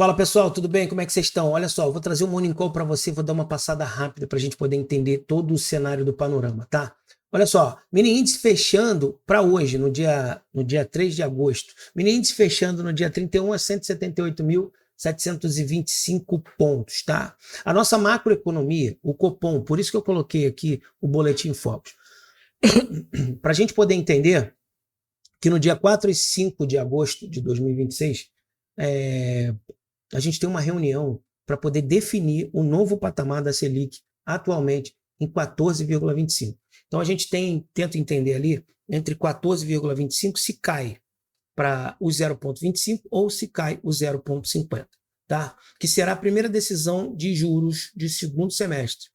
Fala pessoal, tudo bem? Como é que vocês estão? Olha só, eu vou trazer um Morning Call para você, vou dar uma passada rápida para a gente poder entender todo o cenário do panorama, tá? Olha só, mini índice fechando para hoje, no dia 3 de agosto. Mini índice fechando no dia 31 a 178.725 pontos, tá? A nossa macroeconomia, o Copom, por isso que eu coloquei aqui o Boletim Focus, para a gente poder entender que no dia 4 e 5 de agosto de 2026, a gente tem uma reunião para poder definir o novo patamar da Selic, atualmente em 14,25. Então a gente tenta entender ali entre 14,25 se cai para o 0,25 ou se cai o 0,50, tá? Que será a primeira decisão de juros de segundo semestre.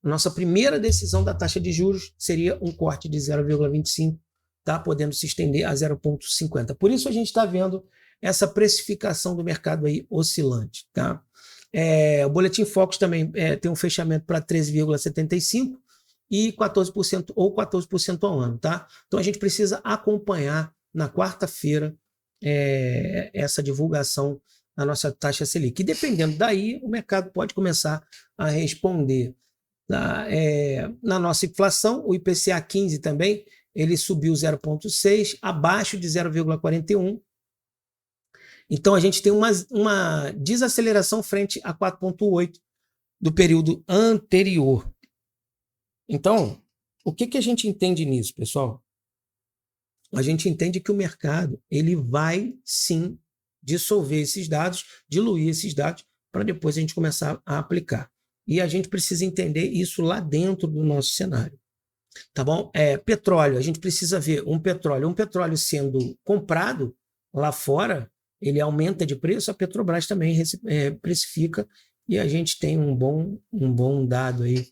Nossa primeira decisão da taxa de juros seria um corte de 0,25, tá? Podendo se estender a 0,50. Por isso a gente está vendo essa precificação do mercado aí oscilante, tá? O Boletim Focus também tem um fechamento para 13,75 e 14% ou 14% ao ano, tá? Então a gente precisa acompanhar na quarta-feira essa divulgação da nossa taxa Selic. E dependendo daí, o mercado pode começar a responder. Tá? Na nossa inflação, o IPCA 15 também, ele subiu 0,6, abaixo de 0,41. Então, a gente tem uma desaceleração frente a 4,8 do período anterior. Então, o que a gente entende nisso, pessoal? A gente entende que o mercado ele vai, sim, dissolver esses dados, diluir esses dados, para depois a gente começar a aplicar. E a gente precisa entender isso lá dentro do nosso cenário. Tá bom? Petróleo, a gente precisa ver um petróleo sendo comprado lá fora, ele aumenta de preço, a Petrobras também precifica e a gente tem um bom dado aí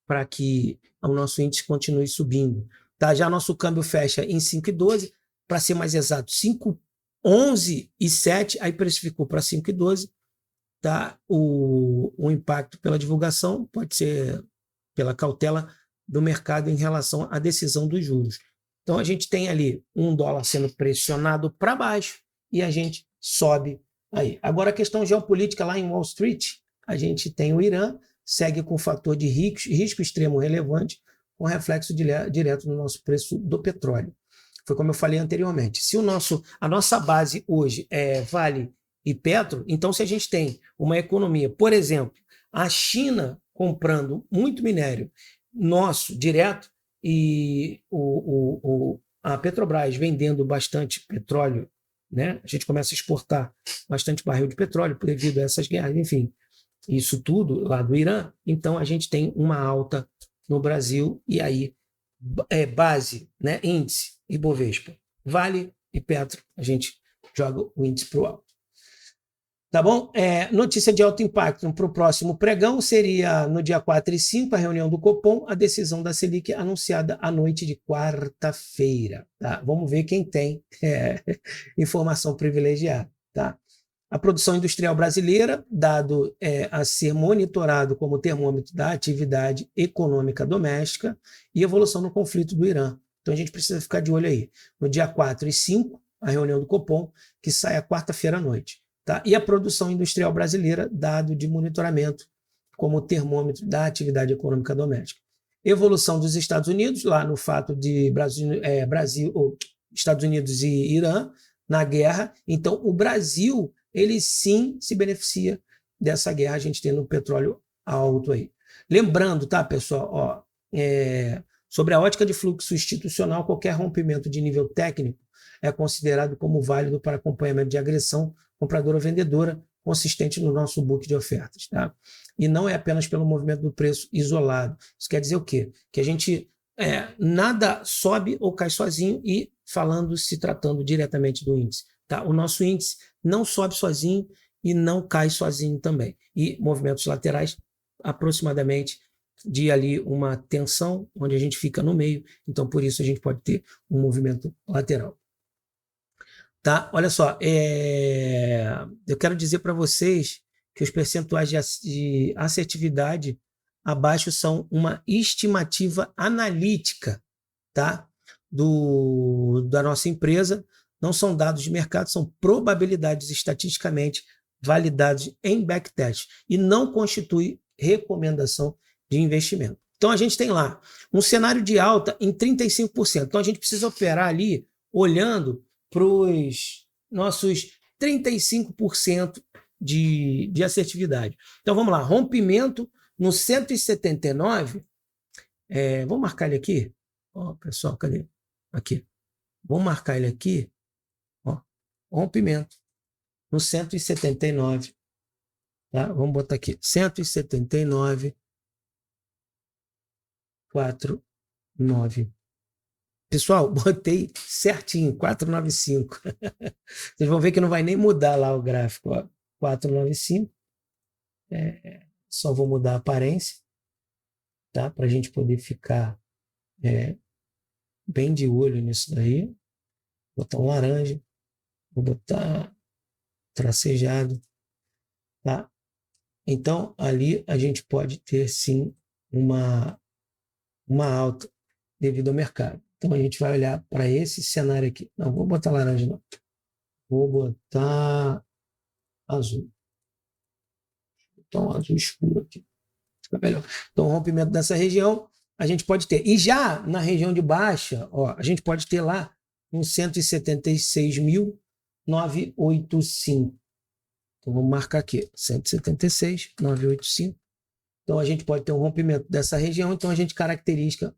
para que o nosso índice continue subindo. Tá? Já nosso câmbio fecha em 5,12, para ser mais exato, 5,11,7, aí precificou para 5,12. Tá? O impacto pela divulgação pode ser pela cautela do mercado em relação à decisão dos juros. Então a gente tem ali um dólar sendo pressionado para baixo e a gente sobe aí. Agora a questão geopolítica lá em Wall Street, a gente tem o Irã, segue com o fator de risco extremo relevante, com reflexo direto no nosso preço do petróleo. Foi como eu falei anteriormente. Se a nossa base hoje é Vale e Petro, então se a gente tem uma economia, por exemplo, a China comprando muito minério nosso direto e a Petrobras vendendo bastante petróleo, né? A gente começa a exportar bastante barril de petróleo devido a essas guerras, enfim, isso tudo lá do Irã, então a gente tem uma alta no Brasil e aí base, né? Índice Ibovespa, Vale e Petro, a gente joga o índice para o alto. Tá bom? Notícia de alto impacto para o próximo pregão seria no dia 4 e 5, a reunião do Copom, a decisão da Selic anunciada à noite de quarta-feira. Tá? Vamos ver quem tem informação privilegiada. Tá? A produção industrial brasileira, dado a ser monitorado como termômetro da atividade econômica doméstica e evolução no conflito do Irã. Então a gente precisa ficar de olho aí. No dia 4 e 5, a reunião do Copom, que sai à quarta-feira à noite. Tá? E a produção industrial brasileira, dado de monitoramento como termômetro da atividade econômica doméstica. Evolução dos Estados Unidos, lá no fato de Estados Unidos e Irã na guerra. Então, o Brasil, ele sim se beneficia dessa guerra, a gente tendo um petróleo alto aí. Lembrando, tá, pessoal, sobre a ótica de fluxo institucional, qualquer rompimento de nível técnico é considerado como válido para acompanhamento de agressão compradora ou vendedora consistente no nosso book de ofertas. Tá? E não é apenas pelo movimento do preço isolado. Isso quer dizer o quê? Que a gente nada sobe ou cai sozinho e se tratando diretamente do índice. Tá? O nosso índice não sobe sozinho e não cai sozinho também. E movimentos laterais aproximadamente de ali uma tensão, onde a gente fica no meio, então por isso a gente pode ter um movimento lateral. Tá? Olha só, eu quero dizer para vocês que os percentuais de assertividade abaixo são uma estimativa analítica, tá? Da nossa empresa, não são dados de mercado, são probabilidades estatisticamente validados em backtest e não constitui recomendação de investimento. Então, a gente tem lá um cenário de alta em 35%. Então, a gente precisa operar ali olhando para os nossos 35% de assertividade. Então, vamos lá. Rompimento no 179. Vamos marcar ele aqui? Ó, pessoal, cadê? Aqui. Vamos marcar ele aqui. Ó, rompimento no 179. Tá? Vamos botar aqui. 179. 4,9. Pessoal, botei certinho, 4,95. Vocês vão ver que não vai nem mudar lá o gráfico. Ó. 4,95. Só vou mudar a aparência, tá? Para a gente poder ficar bem de olho nisso daí. Vou botar um laranja. Vou botar tracejado. Tá? Então, ali a gente pode ter, sim, uma alta devido ao mercado. Então, a gente vai olhar para esse cenário aqui. Não, vou botar laranja, não. Vou botar azul. Então, azul escuro aqui. Fica melhor. Então, o rompimento dessa região, a gente pode ter. E já na região de baixa, ó, a gente pode ter lá um 176.985. Então, vamos marcar aqui. 176.985. Então, a gente pode ter um rompimento dessa região, então a gente característica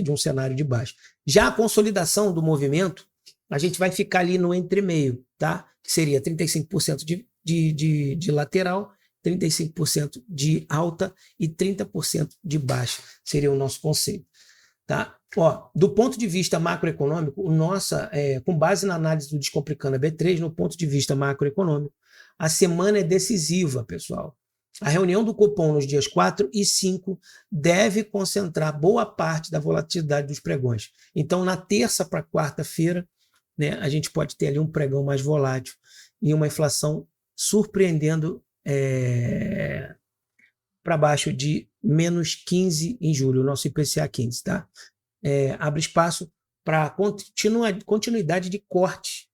de um cenário de baixa. Já a consolidação do movimento, a gente vai ficar ali no entremeio, tá? Que seria 35% de lateral, 35% de alta e 30% de baixa. Seria o nosso conceito, tá? Ó, do ponto de vista macroeconômico, com base na análise do Descomplicando a B3, no ponto de vista macroeconômico, a semana é decisiva, pessoal. A reunião do Copom nos dias 4 e 5 deve concentrar boa parte da volatilidade dos pregões. Então, na terça para quarta-feira, né, a gente pode ter ali um pregão mais volátil e uma inflação surpreendendo para baixo de menos 15 em julho, o nosso IPCA 15. Tá? Abre espaço para continuidade de corte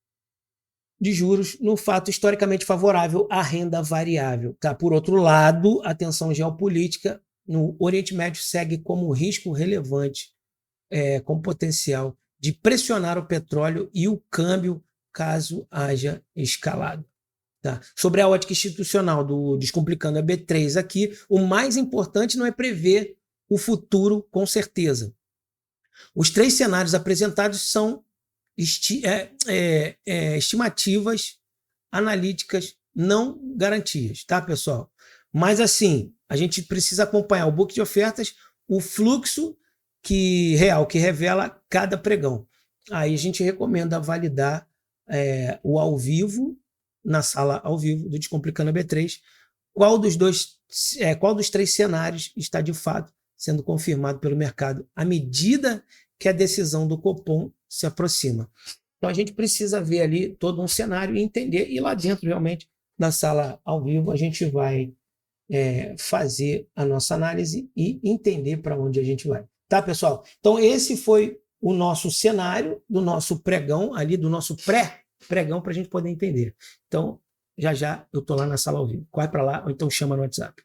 de juros no fato historicamente favorável à renda variável. Tá? Por outro lado, a tensão geopolítica no Oriente Médio segue como um risco relevante, com potencial de pressionar o petróleo e o câmbio caso haja escalado. Tá? Sobre a ótica institucional do Descomplicando a B3 aqui, o mais importante não é prever o futuro com certeza. Os 3 cenários apresentados são estimativas analíticas, não garantias, tá, pessoal? Mas assim, a gente precisa acompanhar o book de ofertas, o fluxo real que revela cada pregão. Aí a gente recomenda validar o ao vivo, na sala ao vivo do Descomplicando a B3, qual dos 3 cenários está de fato sendo confirmado pelo mercado à medida que a decisão do Copom se aproxima. Então a gente precisa ver ali todo um cenário e entender, e lá dentro realmente na sala ao vivo a gente vai fazer a nossa análise e entender para onde a gente vai. Tá, pessoal? Então esse foi o nosso cenário do nosso pregão ali, do nosso pré-pregão, para a gente poder entender. Então já eu estou lá na sala ao vivo. Corre para lá ou então chama no WhatsApp.